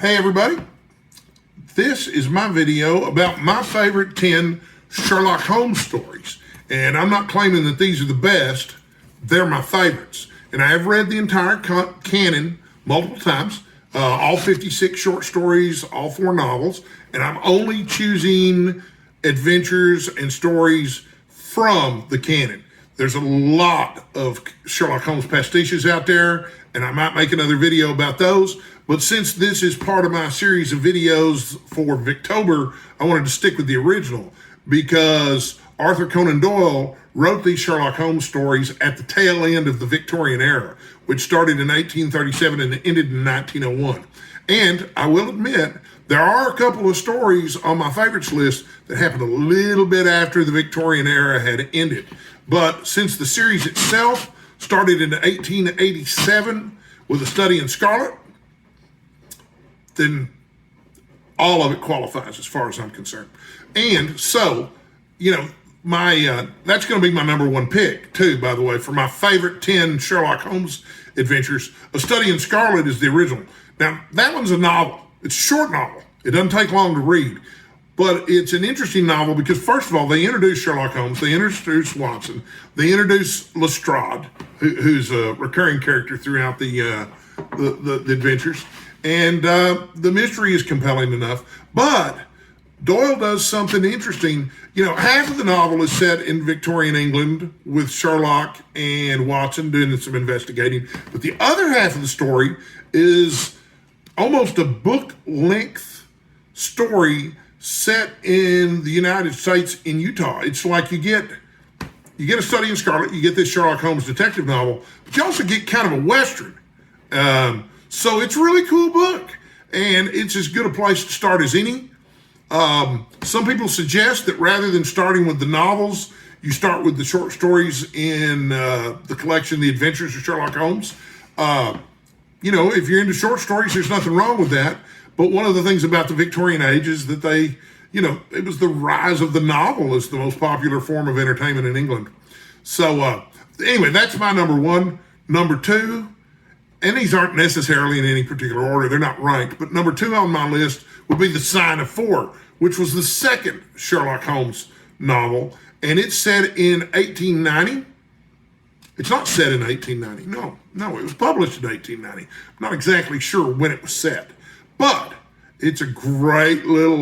Hey everybody, this is my video about my favorite 10 Sherlock Holmes stories. And I'm not claiming that these are the best, they're my favorites. And I have read the entire canon multiple times, all 56 short stories, all 4 novels, and I'm only choosing adventures and stories from the canon. There's a lot of Sherlock Holmes pastiches out there, and I might make another video about those. But since this is part of my series of videos for Victober, I wanted to stick with the original because Arthur Conan Doyle wrote these Sherlock Holmes stories at the tail end of the Victorian era, which started in 1837 and ended in 1901. And I will admit, there are a couple of stories on my favorites list that happened a little bit after the Victorian era had ended. But since the series itself started in 1887 with a study in Scarlet, then all of it qualifies as far as I'm concerned. And so, that's going to be my number one pick too, by the way, for my favorite 10 Sherlock Holmes adventures. A Study in Scarlet is the original. Now, that one's a novel. It's a short novel. It doesn't take long to read, but it's an interesting novel because, first of all, they introduce Sherlock Holmes, they introduce Watson, they introduce Lestrade, who's a recurring character throughout the adventures. And the mystery is compelling enough, but Doyle does something interesting. Half of the novel is set in Victorian England with Sherlock and Watson doing some investigating, but the other half of the story is almost a book-length story set in the United States in Utah. It's like you get a Study in Scarlet, you get this Sherlock Holmes detective novel, but you also get kind of a Western. So it's a really cool book, and it's as good a place to start as any. Some people suggest that rather than starting with the novels, you start with the short stories in the collection, The Adventures of Sherlock Holmes. If you're into short stories, there's nothing wrong with that. But one of the things about the Victorian age is that it was the rise of the novel as the most popular form of entertainment in England. So anyway, that's my number one. Number two, and these aren't necessarily in any particular order, they're not ranked, but number 2 on my list would be The Sign of 4, which was the second Sherlock Holmes novel, and it's set in 1890. It's not set in 1890, no, it was published in 1890. I'm not exactly sure when it was set, but it's a great little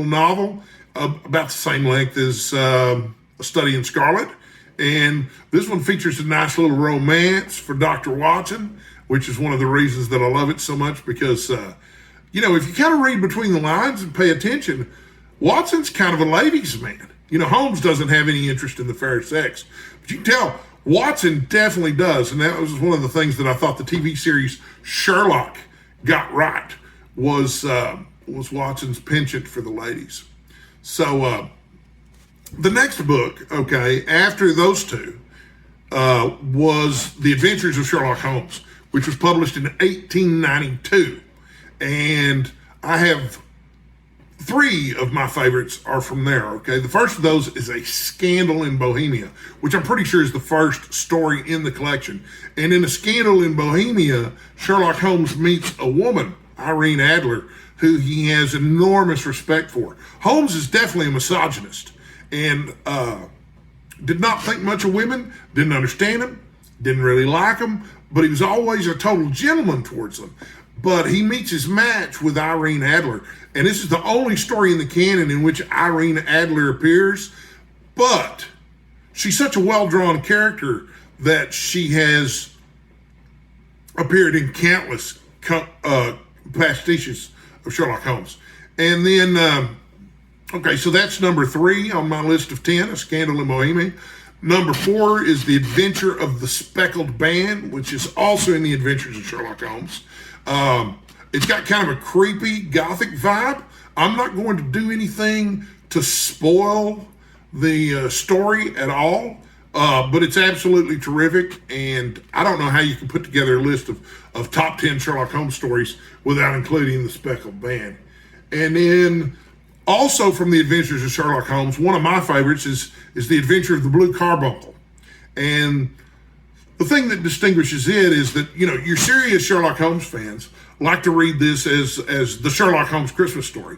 novel, about the same length as A Study in Scarlet, and this one features a nice little romance for Dr. Watson, which is one of the reasons that I love it so much because, if you kind of read between the lines and pay attention, Watson's kind of a ladies' man. Holmes doesn't have any interest in the fair sex, but you can tell Watson definitely does. And that was one of the things that I thought the TV series Sherlock got right was Watson's penchant for the ladies. So the next book, after those two, was The Adventures of Sherlock Holmes, which was published in 1892. And I have 3 of my favorites are from there, The first of those is A Scandal in Bohemia, which I'm pretty sure is the first story in the collection. And in A Scandal in Bohemia, Sherlock Holmes meets a woman, Irene Adler, who he has enormous respect for. Holmes is definitely a misogynist and did not think much of women, didn't understand them, didn't really like them, but he was always a total gentleman towards them. But he meets his match with Irene Adler, and this is the only story in the canon in which Irene Adler appears, but she's such a well-drawn character that she has appeared in countless pastiches of Sherlock Holmes. And then, so that's number 3 on my list of 10, A Scandal in Bohemia. Number 4 is The Adventure of the Speckled Band, which is also in The Adventures of Sherlock Holmes. It's got kind of a creepy gothic vibe. I'm not going to do anything to spoil the story at all, but it's absolutely terrific, and I don't know how you can put together a list of top 10 Sherlock Holmes stories without including The Speckled Band. And then also from The Adventures of Sherlock Holmes, one of my favorites is The Adventure of the Blue Carbuncle. And the thing that distinguishes it is that, you're serious Sherlock Holmes fans like to read this as the Sherlock Holmes Christmas story.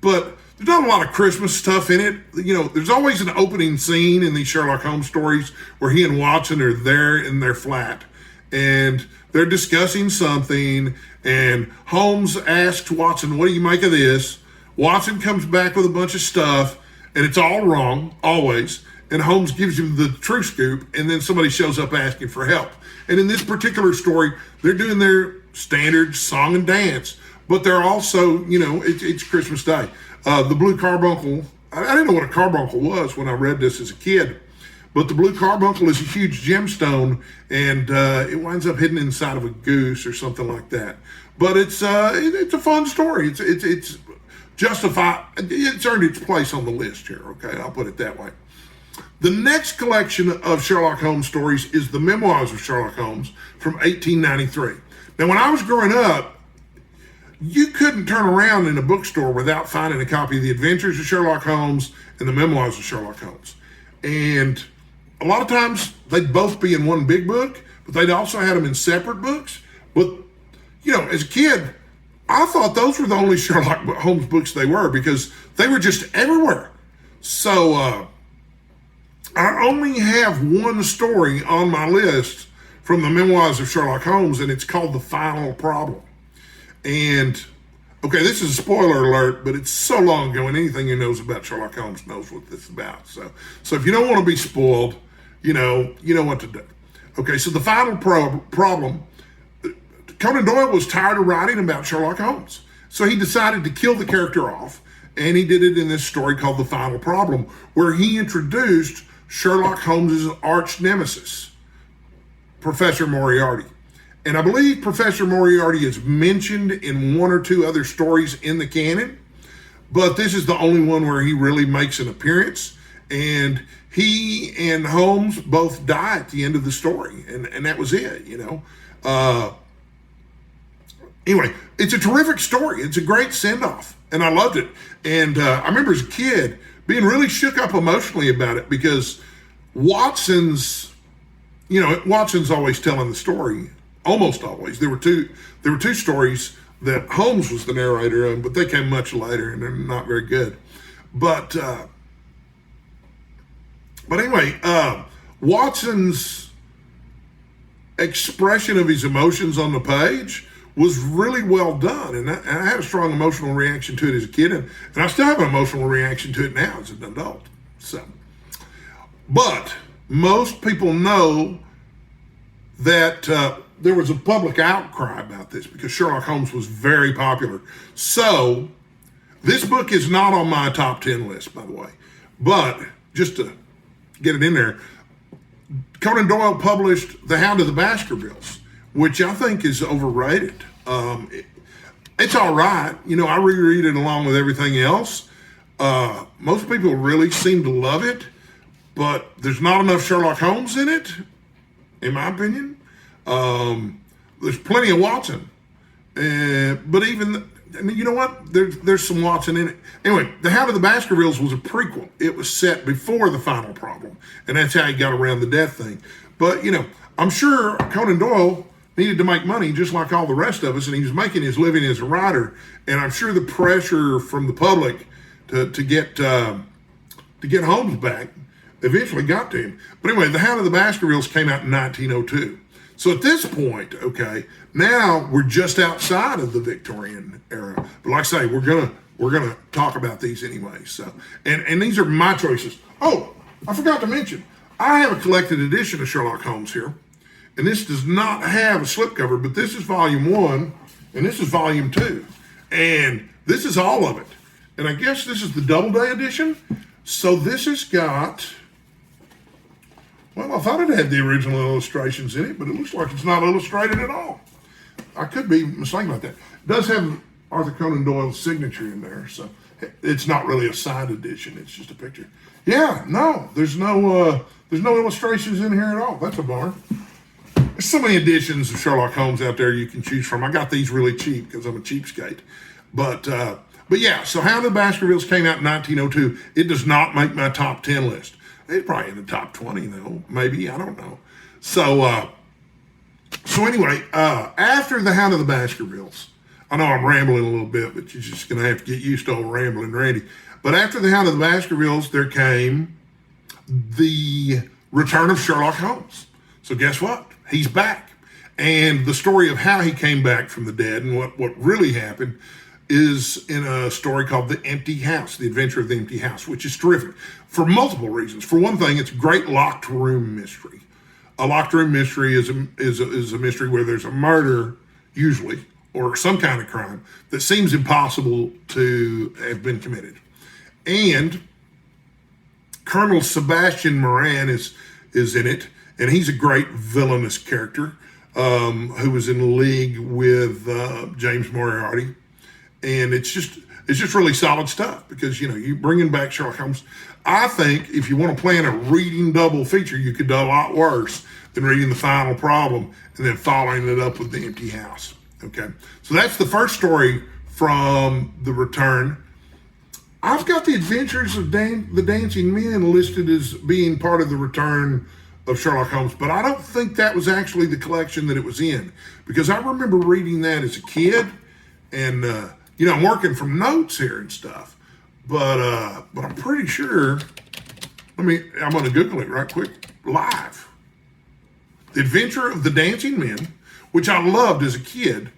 But there's not a lot of Christmas stuff in it. You know, there's always an opening scene in these Sherlock Holmes stories where he and Watson are there in their flat and they're discussing something, and Holmes asks Watson, what do you make of this? Watson comes back with a bunch of stuff, and it's all wrong, always. And Holmes gives him the true scoop, and then somebody shows up asking for help. And in this particular story, they're doing their standard song and dance, but they're also, you know, it's Christmas Day. The Blue Carbuncle, I didn't know what a carbuncle was when I read this as a kid, but the Blue Carbuncle is a huge gemstone, and it winds up hidden inside of a goose or something like that. But it's a fun story. It's justified. It's earned its place on the list here. Okay, I'll put it that way. The next collection of Sherlock Holmes stories is the Memoirs of Sherlock Holmes from 1893. Now, when I was growing up, you couldn't turn around in a bookstore without finding a copy of the Adventures of Sherlock Holmes and the Memoirs of Sherlock Holmes. And a lot of times they'd both be in one big book, but they'd also had them in separate books. But, you know, as a kid, I thought those were the only Sherlock Holmes books they were, because they were just everywhere. So I only have one story on my list from the Memoirs of Sherlock Holmes, and it's called The Final Problem. And, okay, this is a spoiler alert, but it's so long ago, and anything who knows about Sherlock Holmes knows what this is about. So if you don't want to be spoiled, you know what to do. Okay, so the final problem, Conan Doyle was tired of writing about Sherlock Holmes. So he decided to kill the character off, and he did it in this story called The Final Problem, where he introduced Sherlock Holmes' arch nemesis, Professor Moriarty. And I believe Professor Moriarty is mentioned in one or two other stories in the canon, but this is the only one where he really makes an appearance. And he and Holmes both die at the end of the story, and that was it, you know. Anyway, it's a terrific story. It's a great send-off, and I loved it. And I remember as a kid being really shook up emotionally about it, because Watson's always telling the story. Almost always. There were two stories that Holmes was the narrator of, but they came much later, and they're not very good. But anyway, Watson's expression of his emotions on the page was really well done, and I had a strong emotional reaction to it as a kid, and I still have an emotional reaction to it now as an adult. So, but most people know that there was a public outcry about this because Sherlock Holmes was very popular. So this book is not on my top 10 list, by the way, but just to get it in there, Conan Doyle published The Hound of the Baskervilles, which I think is overrated. It's all right. You know, I reread it along with everything else. Most people really seem to love it, but there's not enough Sherlock Holmes in it, in my opinion. There's plenty of Watson, but even, you know what? There's some Watson in it. Anyway, The Hound of the Baskervilles was a prequel. It was set before The Final Problem, and that's how he got around the death thing. But, you know, I'm sure Conan Doyle needed to make money just like all the rest of us, and he was making his living as a writer. And I'm sure the pressure from the public to get Holmes back eventually got to him. But anyway, The Hound of the Baskervilles came out in 1902. So at this point, okay, now we're just outside of the Victorian era. But like I say, we're gonna talk about these anyway. So and these are my choices. Oh, I forgot to mention, I have a collected edition of Sherlock Holmes here. And this does not have a slipcover, but this is volume 1, and this is volume 2. And this is all of it. And I guess this is the Doubleday edition. So this has got, well, I thought it had the original illustrations in it, but it looks like it's not illustrated at all. I could be mistaken about that. It does have Arthur Conan Doyle's signature in there, so it's not really a signed edition. It's just a picture. Yeah, no, there's no illustrations in here at all. That's a bummer. There's so many editions of Sherlock Holmes out there you can choose from. I got these really cheap because I'm a cheapskate. But yeah, so Hound of the Baskervilles came out in 1902. It does not make my top 10 list. It's probably in the top 20 though, maybe, I don't know. So So anyway, after The Hound of the Baskervilles, I know I'm rambling a little bit, but you're just going to have to get used to old rambling Randy. But after The Hound of the Baskervilles, there came the return of Sherlock Holmes. So guess what? He's back. And the story of how he came back from the dead and what really happened is in a story called The Empty House, The Adventure of the Empty House, which is terrific for multiple reasons. For one thing, it's a great locked room mystery. A locked room mystery is a mystery where there's a murder, usually, or some kind of crime that seems impossible to have been committed. And Colonel Sebastian Moran is in it, and he's a great villainous character who was in league with James Moriarty. And it's just really solid stuff because, you bringing back Sherlock Holmes. I think if you want to plan a reading double feature, you could do a lot worse than reading The Final Problem and then following it up with The Empty House. Okay, so that's the first story from the return. I've got The Adventures of the Dancing Men listed as being part of the return of Sherlock Holmes, but I don't think that was actually the collection that it was in, because I remember reading that as a kid, and I'm working from notes here and stuff, but I'm pretty sure. I'm going to Google it right quick live. The Adventure of the Dancing Men, which I loved as a kid.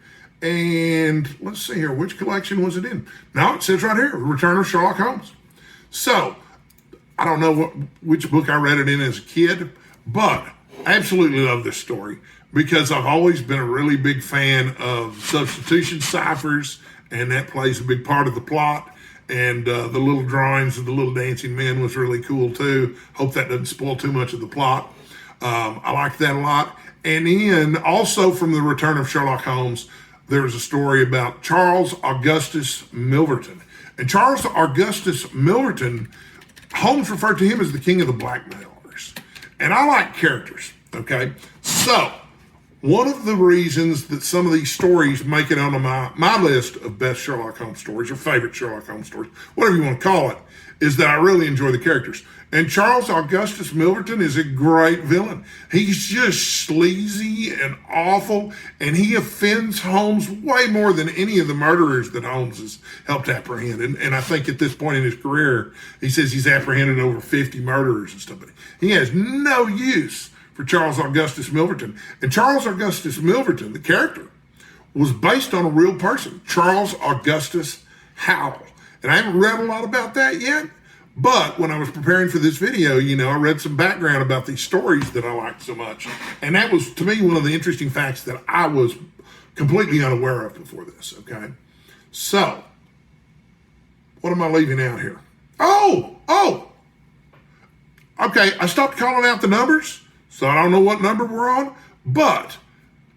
And let's see here, which collection was it in? Now it says right here, Return of Sherlock Holmes. So I don't know which book I read it in as a kid, but I absolutely love this story because I've always been a really big fan of substitution ciphers, and that plays a big part of the plot. And the little drawings of the little dancing men was really cool too. Hope that doesn't spoil too much of the plot. I like that a lot. And then also from the return of Sherlock Holmes, there was a story about Charles Augustus Milverton. And Charles Augustus Milverton, Holmes referred to him as the king of the blackmailers. And I like characters, okay? So one of the reasons that some of these stories make it onto my list of best Sherlock Holmes stories or favorite Sherlock Holmes stories, whatever you want to call it, is that I really enjoy the characters. And Charles Augustus Milverton is a great villain. He's just sleazy and awful, and he offends Holmes way more than any of the murderers that Holmes has helped apprehend. And I think at this point in his career, he says he's apprehended over 50 murderers and stuff. But he has no use for Charles Augustus Milverton. And Charles Augustus Milverton, the character, was based on a real person, Charles Augustus Howell. And I haven't read a lot about that yet, but when I was preparing for this video, I read some background about these stories that I liked so much. And that was, to me, one of the interesting facts that I was completely unaware of before this, okay? So, what am I leaving out here? Oh! Okay, I stopped calling out the numbers, so I don't know what number we're on, but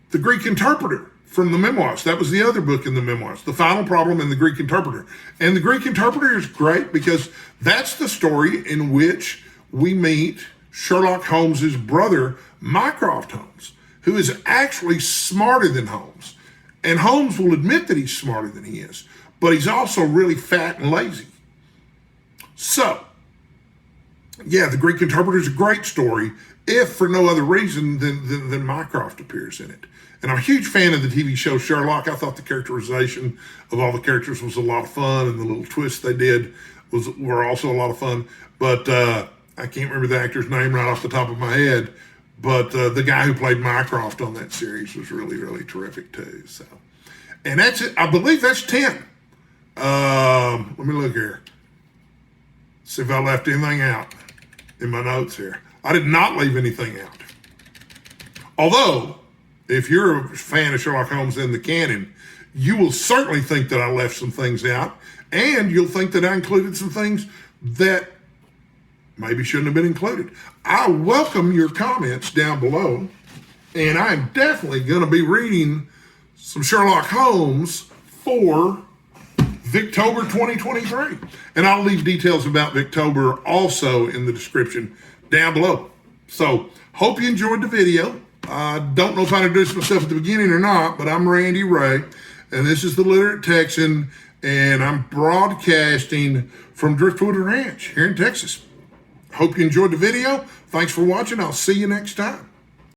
the Greek Interpreter from the Memoirs. That was the other book in the Memoirs, The Final Problem and the Greek Interpreter. And the Greek Interpreter is great because that's the story in which we meet Sherlock Holmes's brother, Mycroft Holmes, who is actually smarter than Holmes. And Holmes will admit that he's smarter than he is, but he's also really fat and lazy. So, yeah, the Greek Interpreter is a great story, if for no other reason than Mycroft appears in it. And I'm a huge fan of the TV show Sherlock. I thought the characterization of all the characters was a lot of fun, and the little twists they did were also a lot of fun. But I can't remember the actor's name right off the top of my head. But the guy who played Mycroft on that series was really, really terrific too. So, and that's it. I believe that's 10. Let me look here. See if I left anything out in my notes here. I did not leave anything out. Although, if you're a fan of Sherlock Holmes and the Canon, you will certainly think that I left some things out, and you'll think that I included some things that maybe shouldn't have been included. I welcome your comments down below, and I'm definitely going to be reading some Sherlock Holmes for Victober 2023. And I'll leave details about Victober also in the description down below. So, hope you enjoyed the video. I don't know if I introduced myself at the beginning or not, but I'm Randy Ray, and this is the Literate Texan, and I'm broadcasting from Driftwood Ranch here in Texas. Hope you enjoyed the video. Thanks for watching. I'll see you next time.